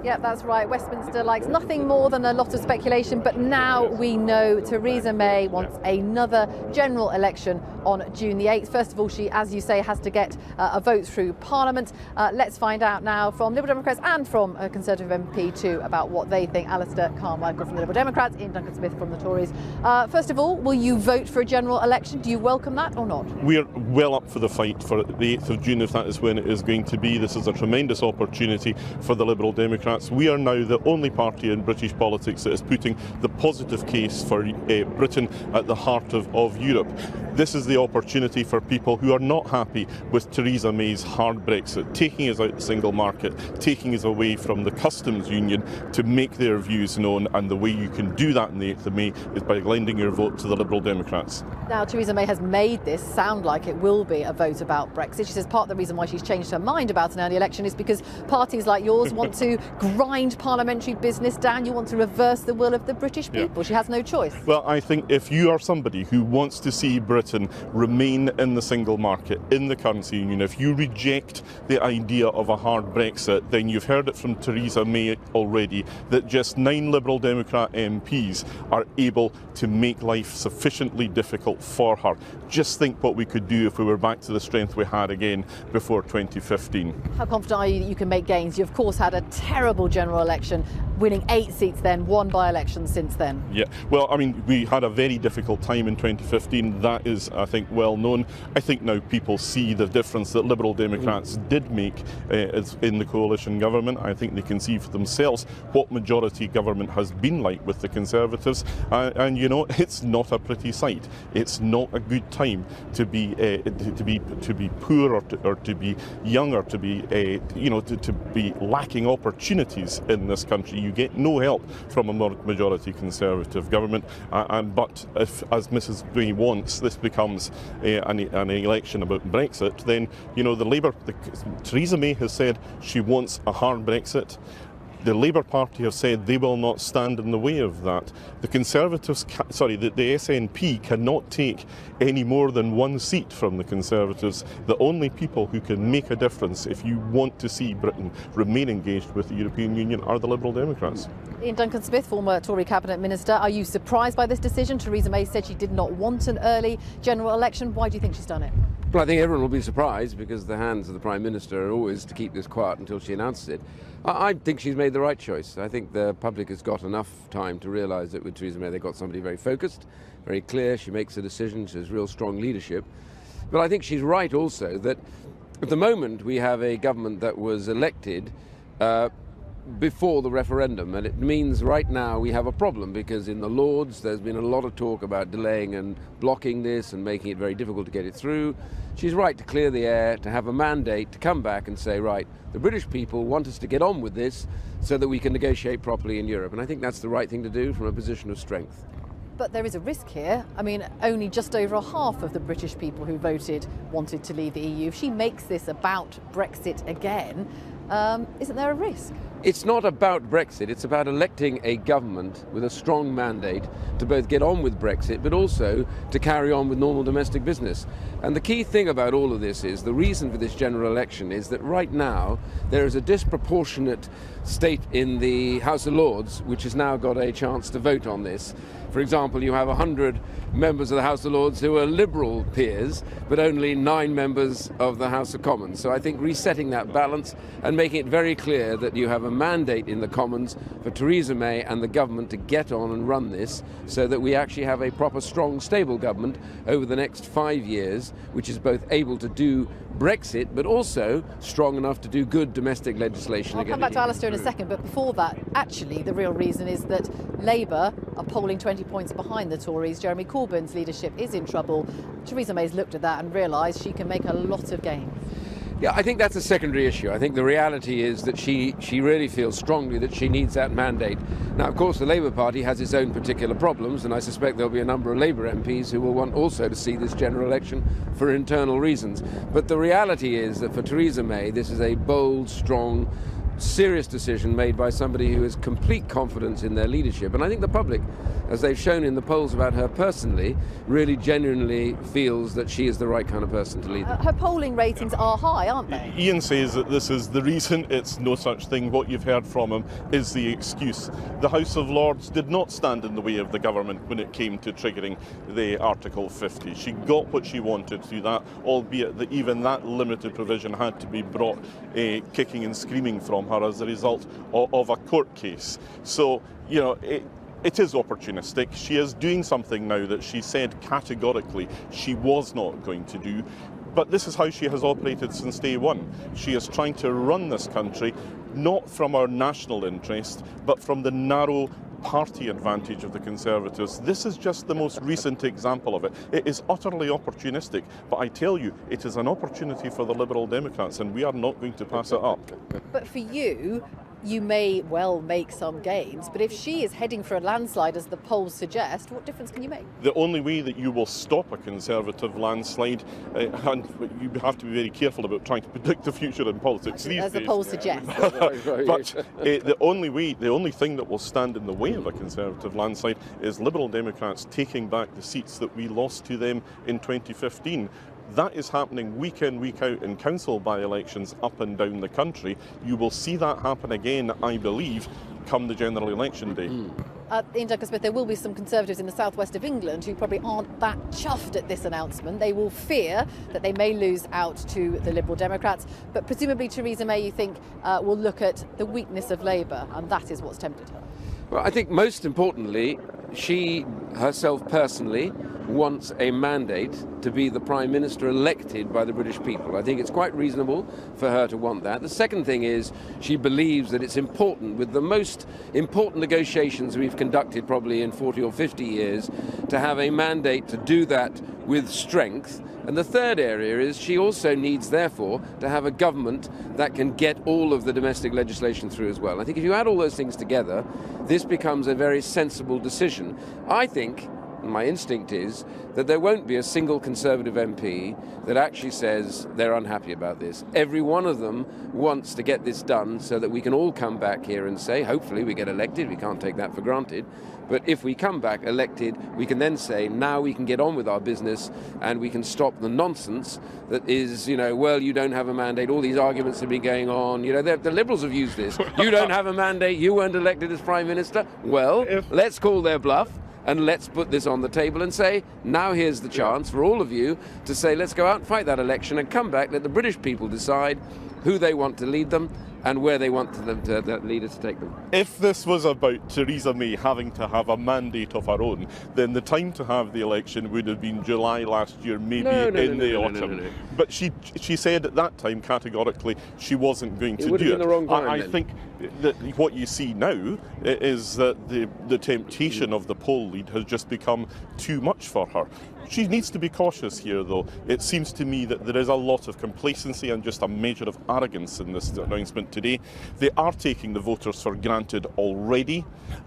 Yeah, that's right. Westminster likes nothing more than a lot of speculation, but now we know Theresa May wants another general election on June the 8th. First of all, she, as you say, has to get a vote through Parliament. Let's find out now from Liberal Democrats and from a Conservative MP too about what they think. Alastair, Carmichael from the Liberal Democrats, Iain, Duncan from the Tories. First of all, will you vote for a general election? Do you welcome that or not? We're well up for the fight for the 8th of June, if that is when it is going to be. This is a tremendous opportunity for the Liberal Democrats. We are now the only party in British politics that is putting the positive case for Britain at the heart of Europe. This is the opportunity for people who are not happy with Theresa May's hard Brexit, taking us out of the single market, taking us away from the customs union, to make their views known. And the way you can do that on the 8th of May is by lending your vote to the Liberal Democrats. Now, Theresa May has made this sound like it will be a vote about Brexit. She says part of the reason why she's changed her mind about an early election is because parties like yours want to grind parliamentary business down. You want to reverse the will of the British people. Yeah. She has no choice. Well, I think if you are somebody who wants to see Britain remain in the single market, in the currency union, if you reject the idea of a hard Brexit, then you've heard it from Theresa May already that just 9 Liberal Democrat MPs are able to make life sufficiently difficult for her. Just think what we could do if we were back to the strength we had again before 2015. How confident are you that you can make gains? You, of course, had a terrible general election, winning 8 seats then, 1 by-election since then. Yeah, well, I mean, we had a very difficult time in 2015. That is, I think, well known. I think now people see the difference that Liberal Democrats did make in the coalition government. I think they can see for themselves what majority government has been like with the Conservatives. And you know, it's not a pretty sight. It's not a good time to be poor or to be young or to be to be lacking opportunities in this country. You get no help from a majority Conservative government. But if, as Mrs May wants, this becomes an election about Brexit, then you know Theresa May has said she wants a hard Brexit. The Labour Party have said they will not stand in the way of that. The Conservatives, the SNP cannot take any more than 1 seat from the Conservatives. The only people who can make a difference if you want to see Britain remain engaged with the European Union are the Liberal Democrats. Iain, Duncan, former Tory Cabinet Minister, are you surprised by this decision? Theresa May said she did not want an early general election. Why do you think she's done it? Well, I think everyone will be surprised because the hands of the Prime Minister are always to keep this quiet until she announces it. I think she's made the right choice. I think the public has got enough time to realise that with Theresa May they've got somebody very focused, very clear. She makes a decision, she has real strong leadership. But I think she's right also that at the moment we have a government that was elected before the referendum, and it means right now we have a problem because in the Lords there's been a lot of talk about delaying and blocking this and making it very difficult to get it through. She's right to clear the air, to have a mandate, to come back and say, right, the British people want us to get on with this so that we can negotiate properly in Europe. And I think that's the right thing to do from a position of strength. But there is a risk here. I mean, only just over a half of the British people who voted wanted to leave the EU. If she makes this about Brexit again, isn't there a risk? It's not about Brexit, it's about electing a government with a strong mandate to both get on with Brexit but also to carry on with normal domestic business. And the key thing about all of this is the reason for this general election is that right now there is a disproportionate state in the House of Lords which has now got a chance to vote on this. For example, you have 100 members of the House of Lords who are Liberal peers, but only 9 members of the House of Commons. So I think resetting that balance and making it very clear that you have a mandate in the Commons for Theresa May and the government to get on and run this so that we actually have a proper, strong, stable government over the next 5 years, which is both able to do Brexit, but also strong enough to do good domestic legislation. I'll come back to Alastair in a second, but before that, actually, the real reason is that Labour are polling 20 points behind the Tories. Jeremy Corbyn's leadership is in trouble. Theresa May's looked at that and realised she can make a lot of gains. Yeah, I think that's a secondary issue. I think the reality is that she really feels strongly that she needs that mandate. Now, of course, the Labour Party has its own particular problems, and I suspect there'll be a number of Labour MPs who will want also to see this general election for internal reasons. But the reality is that for Theresa May, this is a bold, strong, serious decision made by somebody who has complete confidence in their leadership. And I think the public, as they've shown in the polls about her personally, really genuinely feels that she is the right kind of person to lead them. Her polling ratings are high, aren't they? Iain says that this is the reason. It's no such thing. What you've heard from him is the excuse. The House of Lords did not stand in the way of the government when it came to triggering the Article 50. She got what she wanted through that, albeit that even that limited provision had to be brought kicking and screaming from her as a result of a court case. So, you know, it is opportunistic. She is doing something now that she said categorically she was not going to do. But this is how she has operated since day one. She is trying to run this country not from our national interest, but from the narrow party advantage of the Conservatives. This is just the most recent example of it. It is utterly opportunistic, but I tell you, it is an opportunity for the Liberal Democrats, and we are not going to pass it up. But for you, you may well make some gains, but if she is heading for a landslide, as the polls suggest, what difference can you make? The only way that you will stop a Conservative landslide, and you have to be very careful about trying to predict the future in politics these days. As the polls suggest. But the only thing that will stand in the way of a Conservative landslide is Liberal Democrats taking back the seats that we lost to them in 2015. That is happening week in, week out in council by-elections up and down the country. You will see that happen again, I believe, come the general election day. Iain Duncan Smith, there will be some Conservatives in the southwest of England who probably aren't that chuffed at this announcement. They will fear that they may lose out to the Liberal Democrats, but presumably Theresa May, you think, will look at the weakness of Labour, and that is what's tempted her. Well, I think most importantly, she herself personally wants a mandate to be the Prime Minister elected by the British people. I think it's quite reasonable for her to want that. The second thing is she believes that it's important, with the most important negotiations we've conducted probably in 40 or 50 years, to have a mandate to do that with strength. And the third area is she also needs, therefore, to have a government that can get all of the domestic legislation through as well. I think if you add all those things together, this becomes a very sensible decision. I think, my instinct is, that there won't be a single Conservative MP that actually says they're unhappy about this. Every one of them wants to get this done so that we can all come back here and say, hopefully we get elected, we can't take that for granted, but if we come back elected, we can then say, now we can get on with our business and we can stop the nonsense that is, you know, well, you don't have a mandate, all these arguments have been going on, you know, the Liberals have used this. You don't have a mandate, you weren't elected as Prime Minister. Well, let's call their bluff. And let's put this on the table and say, now here's the chance for all of you to say, let's go out and fight that election and come back, let the British people decide who they want to lead them and where they want that leader to take them. If this was about Theresa May having to have a mandate of her own, then the time to have the election would have been July last year, maybe in the autumn. But she said at that time categorically she wasn't going to do it. It would have been the wrong time. I think that what you see now is that the temptation of the poll lead has just become too much for her. She needs to be cautious here, though. It seems to me that there is a lot of complacency and just a measure of arrogance in this announcement today. They are taking the voters for granted already,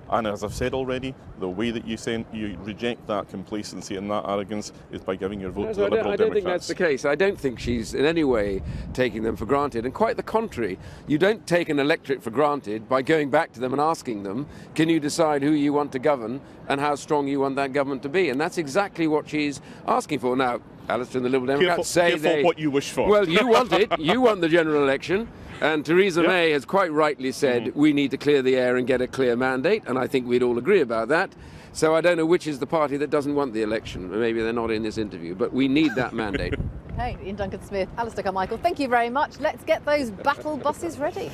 and as I've said already, the way that you reject that complacency and that arrogance is by giving your vote to the Liberal Democrats. I don't think that's the case. I don't think she's in any way taking them for granted, and quite the contrary. You don't take an electorate for granted by going back to them and asking them, can you decide who you want to govern and how strong you want that government to be? And that's exactly what she's asking for. Now, Alastair and the Liberal Democrats say what you wish for. Well, you want it. You want the general election. And Theresa May has quite rightly said we need to clear the air and get a clear mandate, and I think we'd all agree about that. So I don't know which is the party that doesn't want the election. Maybe they're not in this interview, but we need that mandate. Okay, Iain Duncan Smith, Alastair Carmichael, thank you very much. Let's get those battle buses ready.